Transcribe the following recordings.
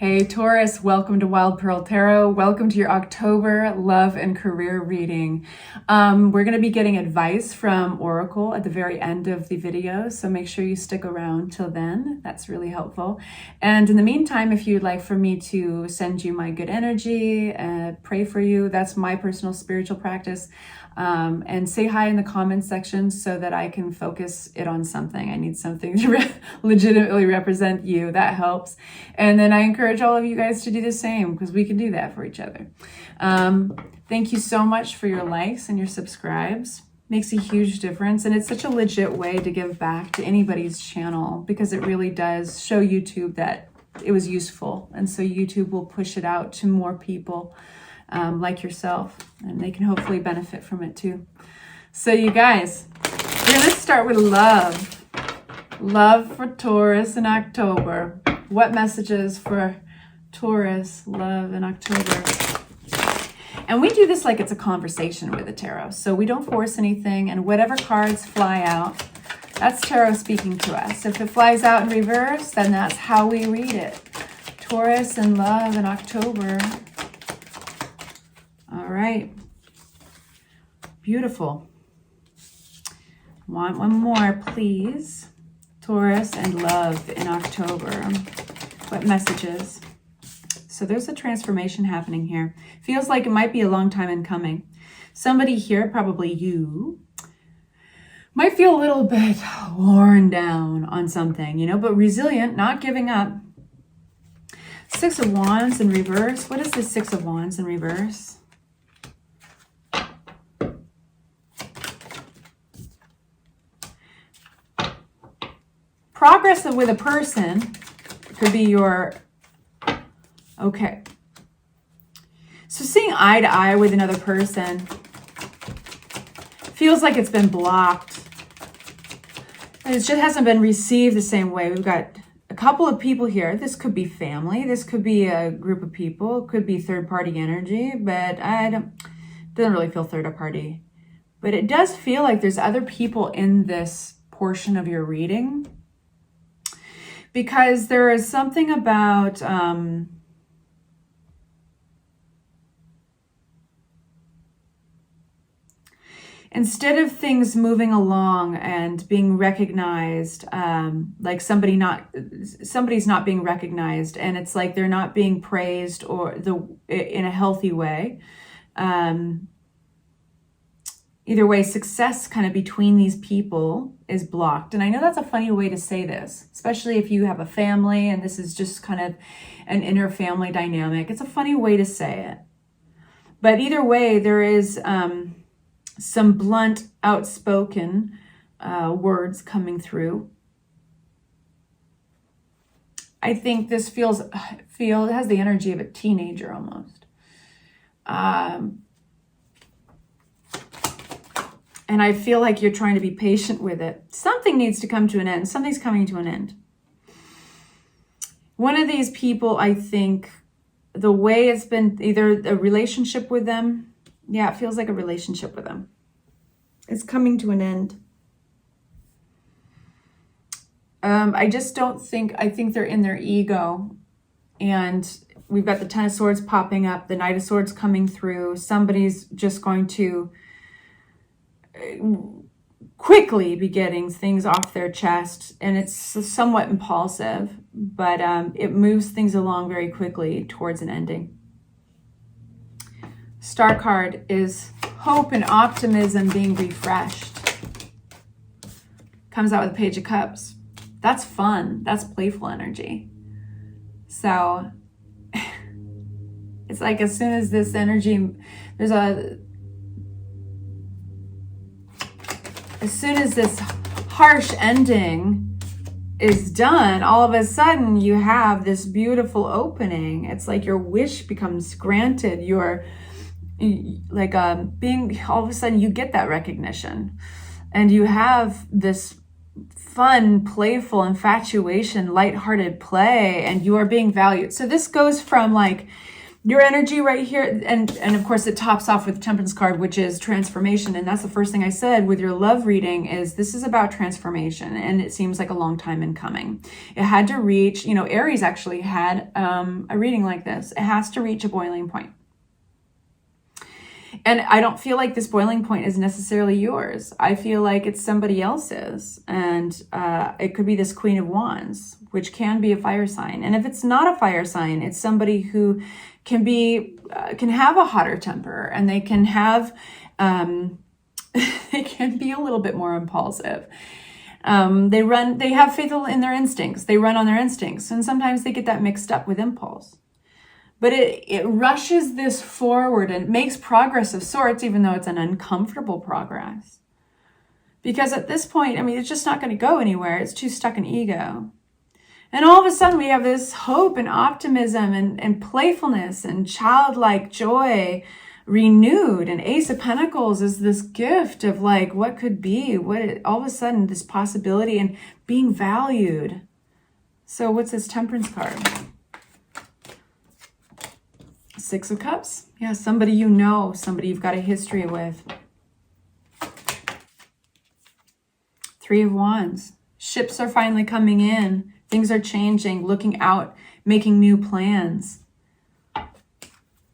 Hey Taurus, welcome to Wild Pearl Tarot. Welcome to your October love and career reading. We're going to be getting advice from Oracle at the very end of the video, so make sure you stick around till then. That's really helpful. And in the meantime, if you'd like for me to send you my good energy, pray for you, that's my personal spiritual practice. And say hi in the comments section so that I can focus it on something. I need something to legitimately represent you. That helps. And then I encourage all of you guys to do the same because we can do that for each other. Thank you so much for your likes and your subscribes. Makes a huge difference. And it's such a legit way to give back to anybody's channel because it really does show YouTube that it was useful. And so YouTube will push it out to more people. Like yourself, and they can hopefully benefit from it too. So you guys, we're going to start with love. Love for Taurus in October. What messages for Taurus, love in October? And we do this like it's a conversation with the tarot. So we don't force anything, and whatever cards fly out, that's tarot speaking to us. If it flies out in reverse, then that's how we read it. Taurus and love in October. All right, beautiful. Want one more, please. Taurus and love in October. What messages? So there's a transformation happening here. Feels like it might be a long time in coming. Somebody here, probably you, might feel a little bit worn down on something, you know, but resilient, not giving up. Six of Wands in reverse. What is the Six of Wands in reverse? Progress with a person could be your, okay. So seeing eye to eye with another person feels like it's been blocked. It just hasn't been received the same way. We've got a couple of people here. This could be family. This could be a group of people. It could be third-party energy, but doesn't really feel third-party. But it does feel like there's other people in this portion of your reading. Because there is something about instead of things moving along and being recognized, like somebody's not being recognized, and it's like they're not being praised or in a healthy way. Either way, success kind of between these people is blocked. And I know that's a funny way to say this, especially if you have a family and this is just kind of an inner family dynamic. It's a funny way to say it. But either way, there is some blunt, outspoken words coming through. I think this it has the energy of a teenager almost. And I feel like you're trying to be patient with it. Something needs to come to an end. Something's coming to an end. One of these people, I think, the way it's been, either a relationship with them. Yeah, it feels like a relationship with them. It's coming to an end. I just don't think, I think they're in their ego. And we've got the Ten of Swords popping up, the Knight of Swords coming through. Somebody's just going to quickly be getting things off their chest, and it's somewhat impulsive, but it moves things along very quickly towards an ending. Star card is hope and optimism being refreshed. Comes out with the Page of Cups. That's fun. That's playful energy. So it's like as soon as this energy, as soon as this harsh ending is done, all of a sudden you have this beautiful opening. It's like your wish becomes granted. You're like all of a sudden you get that recognition, and you have this fun, playful infatuation, lighthearted play, and you are being valued. So this goes from like Your energy right here, and of course it tops off with the Temperance card, which is transformation. And that's the first thing I said with your love reading is this is about transformation. And it seems like a long time in coming. It had to reach, you know, Aries actually had a reading like this. It has to reach a boiling point. And I don't feel like this boiling point is necessarily yours. I feel like it's somebody else's. And it could be this Queen of Wands, which can be a fire sign. And if it's not a fire sign, it's somebody who can have a hotter temper, and they can have, they can be a little bit more impulsive. They have faith in their instincts. They run on their instincts. And sometimes they get that mixed up with impulse. But it rushes this forward and makes progress of sorts, even though it's an uncomfortable progress. Because at this point, I mean, it's just not going to go anywhere. It's too stuck in ego. And all of a sudden we have this hope and optimism and playfulness and childlike joy renewed. And Ace of Pentacles is this gift of like what could be, all of a sudden this possibility and being valued. So what's this Temperance card? Six of Cups. Yeah, somebody you know, somebody you've got a history with. Three of Wands. Ships are finally coming in. Things are changing, looking out, making new plans.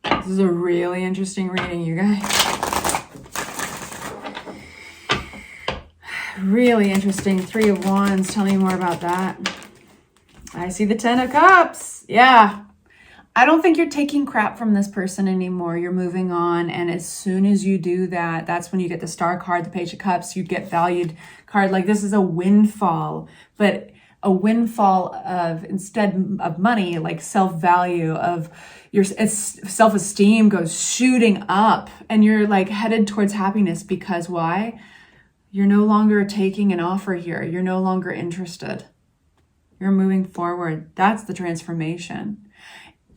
This is a really interesting reading, you guys. Really interesting. Three of Wands. Tell me more about that. I see the Ten of Cups. Yeah. I don't think you're taking crap from this person anymore. You're moving on. And as soon as you do that, that's when you get the Star card, the Page of Cups. You get valued card. Like this is a windfall, but a windfall of, instead of money, like self-value of your self-esteem goes shooting up, and you're like headed towards happiness. Because why? You're no longer taking an offer here. You're no longer interested. You're moving forward. That's the transformation.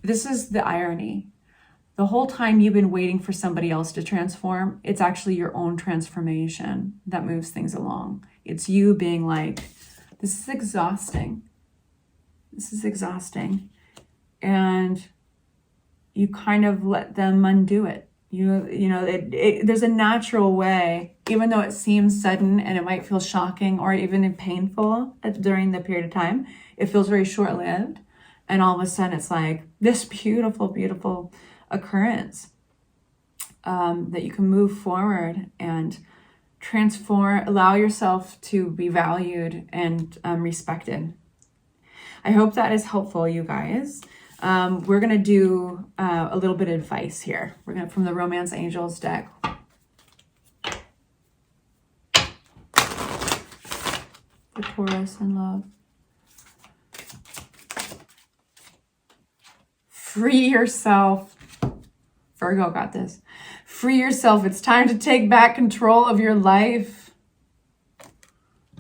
This is the irony. The whole time you've been waiting for somebody else to transform, it's actually your own transformation that moves things along. It's you being like, this is exhausting. This is exhausting. And you kind of let them undo it. There's a natural way, even though it seems sudden and it might feel shocking or even painful during the period of time, it feels very short-lived. And all of a sudden it's like this beautiful, beautiful occurrence that you can move forward and transform, allow yourself to be valued and respected. I hope that is helpful, you guys. We're going to do a little bit of advice here. We're going to, from the Romance Angels deck. The Taurus in love. Free yourself. Virgo got this. Free yourself. It's time to take back control of your life.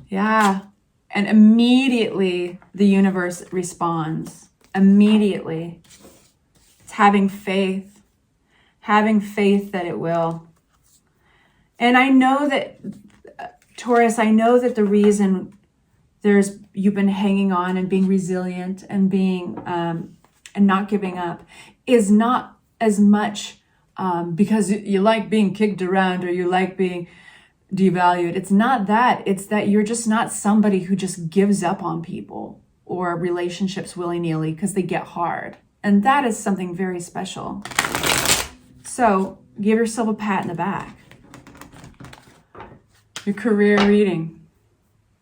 Yeah. And immediately the universe responds. Immediately. It's having faith. Having faith that it will. And I know that, Taurus, I know that the reason you've been hanging on and being resilient and being, and not giving up is not as much because you like being kicked around or you like being devalued. It's not that. It's that you're just not somebody who just gives up on people or relationships willy-nilly because they get hard. And that is something very special. So give yourself a pat in the back. Your career reading.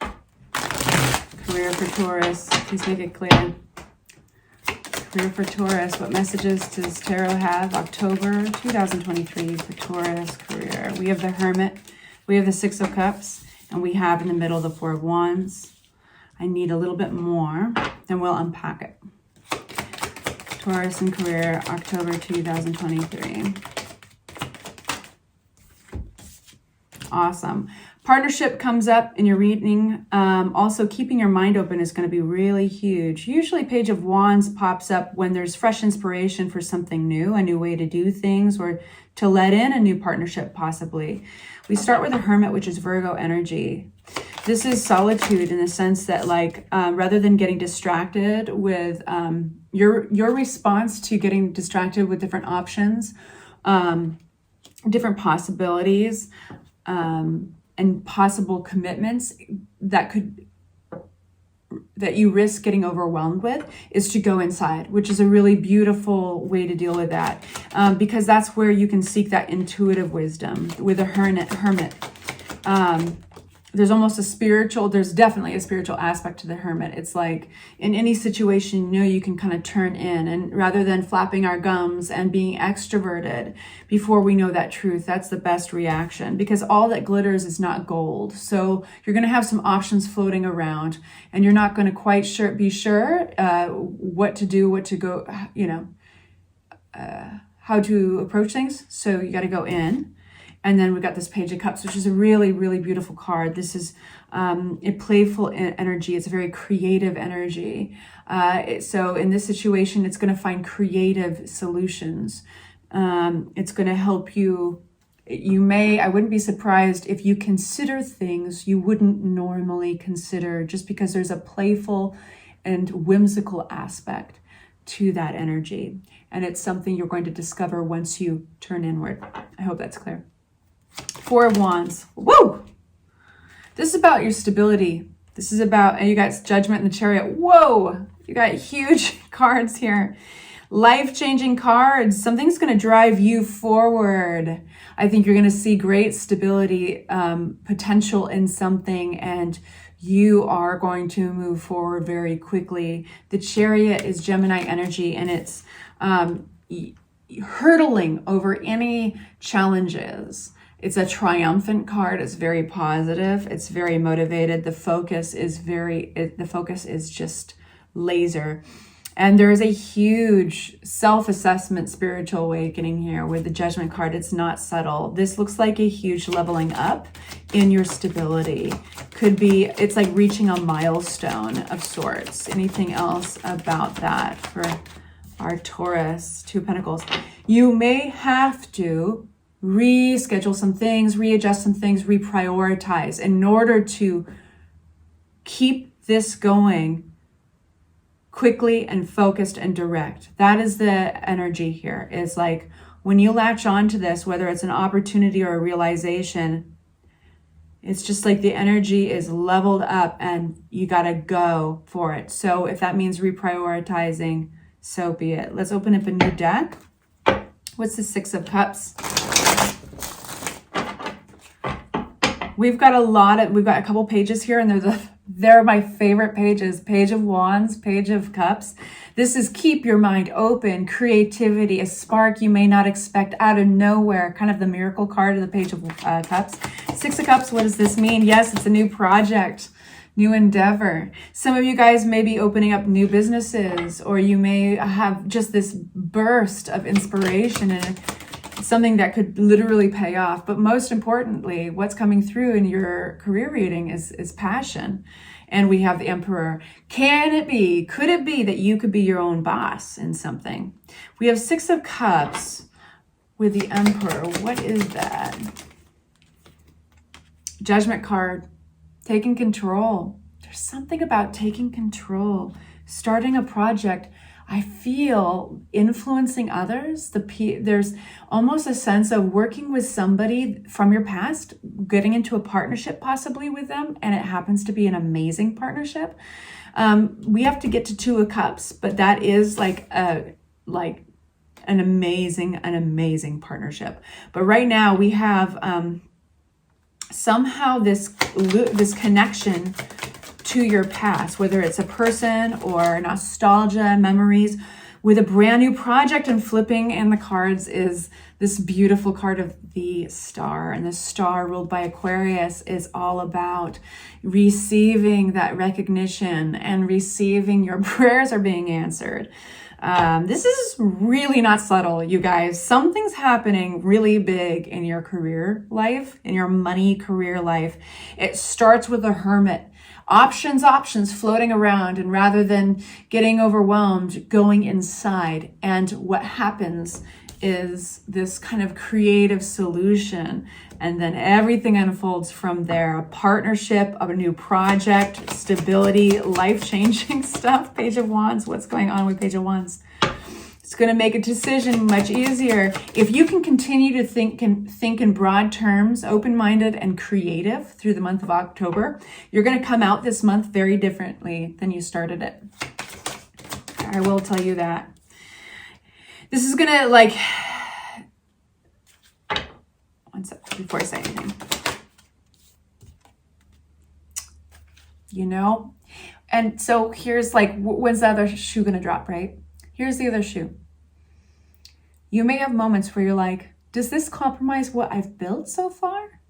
Career for Taurus. Please make it clear. Career for Taurus. What messages does Tarot have? October 2023 for Taurus career. We have the Hermit. We have the Six of Cups. And we have in the middle the Four of Wands. I need a little bit more. Then we'll unpack it. Taurus and career, October 2023. Awesome. Partnership comes up in your reading. Also, keeping your mind open is going to be really huge. Usually Page of Wands pops up when there's fresh inspiration for something new, a new way to do things, or to let in a new partnership possibly. We start with the Hermit, which is Virgo energy. This is solitude in the sense that, like, rather than getting distracted with your response to getting distracted with different options, different possibilities, and possible commitments that you risk getting overwhelmed with, is to go inside, which is a really beautiful way to deal with that, because that's where you can seek that intuitive wisdom with a hermit. There's definitely a spiritual aspect to the hermit. It's like in any situation, you can kind of turn in, and rather than flapping our gums and being extroverted before we know that truth, that's the best reaction, because all that glitters is not gold. So you're going to have some options floating around, and you're not going to quite be sure what to do, what to go, how to approach things. So you got to go in. And then we've got this Page of Cups, which is a really, really beautiful card. This is a playful energy. It's a very creative energy. So in this situation, it's going to find creative solutions. It's going to help you. I wouldn't be surprised if you consider things you wouldn't normally consider, just because there's a playful and whimsical aspect to that energy. And it's something you're going to discover once you turn inward. I hope that's clear. Four of Wands. Woo! This is about your stability. This is about, and you got Judgment and the Chariot. Whoa! You got huge cards here. Life-changing cards. Something's going to drive you forward. I think you're going to see great stability, potential in something, and you are going to move forward very quickly. The Chariot is Gemini energy, and it's hurtling over any challenges. It's a triumphant card. It's very positive. It's very motivated. The focus is just laser. And there is a huge self-assessment, spiritual awakening here with the Judgment card. It's not subtle. This looks like a huge leveling up in your stability. It's like reaching a milestone of sorts. Anything else about that for our Taurus? Two of Pentacles. You may have to reschedule some things, readjust some things, reprioritize in order to keep this going quickly and focused and direct. That is the energy here. It's like when you latch on to this, whether it's an opportunity or a realization, it's just like the energy is leveled up and you got to go for it. So if that means reprioritizing, so be it. Let's open up a new deck. What's the Six of Cups? We've got a couple pages here, and they're my favorite pages. Page of Wands, Page of Cups. This is keep your mind open, creativity, a spark you may not expect out of nowhere. Kind of the miracle card of the Page of Cups. Six of Cups, what does this mean? Yes, it's a new project, new endeavor. Some of you guys may be opening up new businesses, or you may have just this burst of inspiration and something that could literally pay off. But most importantly, what's coming through in your career reading is passion. And we have the Emperor. Could it be that you could be your own boss in something? We have Six of Cups with the Emperor. What is that? Judgment card. Taking control. There's something about taking control. Starting a project. I feel influencing others. There's almost a sense of working with somebody from your past, getting into a partnership possibly with them, and it happens to be an amazing partnership. We have to get to Two of Cups, but that is like an amazing partnership. But right now we have somehow this connection to your past, whether it's a person or nostalgia, memories, with a brand new project. And flipping in the cards is this beautiful card of the Star. And the Star, ruled by Aquarius, is all about receiving that recognition and receiving your prayers are being answered. This is really not subtle, you guys. Something's happening really big in your career life, in your money career life. It starts with a Hermit. Options floating around, and rather than getting overwhelmed, going inside. And what happens is this kind of creative solution, and then everything unfolds from there. A partnership, a new project, stability, life-changing stuff. Page of Wands. What's going on with Page of Wands? It's going to make a decision much easier. If you can continue to think in broad terms, open-minded and creative through the month of October, you're going to come out this month very differently than you started it. I will tell you that. This is going to, like, one sec before I say anything. You know? And so here's, like, when's the other shoe going to drop, right? Here's the other shoe. You may have moments where you're like, does this compromise what I've built so far?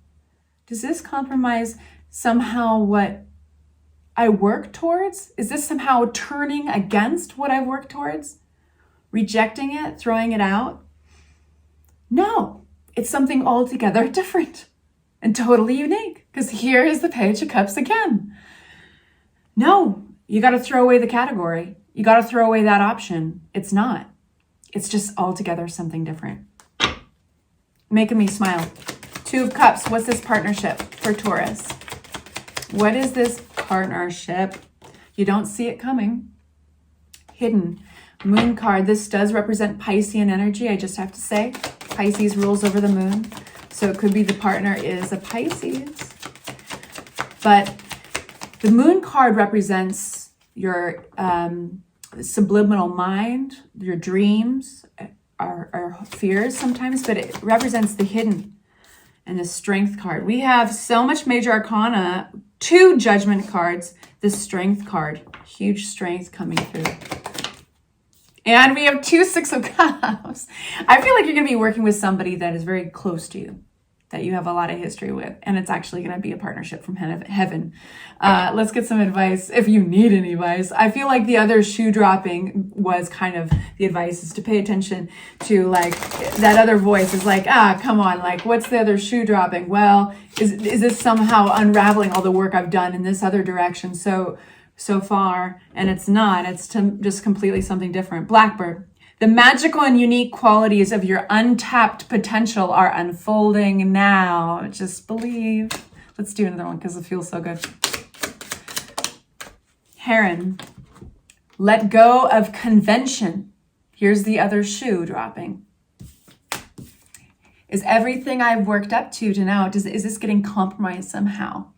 Does this compromise somehow what I work towards? Is this somehow turning against what I've worked towards? Rejecting it, throwing it out? No, it's something altogether different and totally unique, because here is the Page of Cups again. No, you got to throw away the category. You got to throw away that option. It's not. It's just altogether something different. Making me smile. Two of Cups. What's this partnership for Taurus? What is this partnership? You don't see it coming. Hidden. Moon card. This does represent Piscean energy, I just have to say. Pisces rules over the moon. So it could be the partner is a Pisces. But the moon card represents your subliminal mind, your dreams, our fears sometimes, but it represents the hidden. And the Strength card. We have so much major arcana, 2 Judgment cards, the Strength card. Huge strength coming through. And we have 2 Six of Cups. I feel like you're going to be working with somebody that is very close to you, that you have a lot of history with, and it's actually going to be a partnership from heaven. Let's get some advice if you need any advice. I feel like the other shoe dropping was kind of the advice is to pay attention to, like, that other voice is like, come on, like, what's the other shoe dropping? Well, is this somehow unraveling all the work I've done in this other direction so far? And it's not. It's just completely something different. Blackbird. The magical and unique qualities of your untapped potential are unfolding now. Just believe. Let's do another one because it feels so good. Heron. Let go of convention. Here's the other shoe dropping. Is everything I've worked up to now, is this getting compromised somehow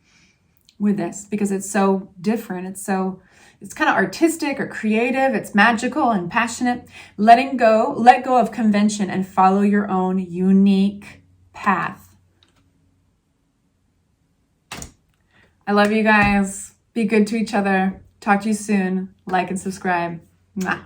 with this? Because it's so different. It's kind of artistic or creative. It's magical and passionate. Let go of convention and follow your own unique path. I love you guys. Be good to each other. Talk to you soon. Like and subscribe. Mwah.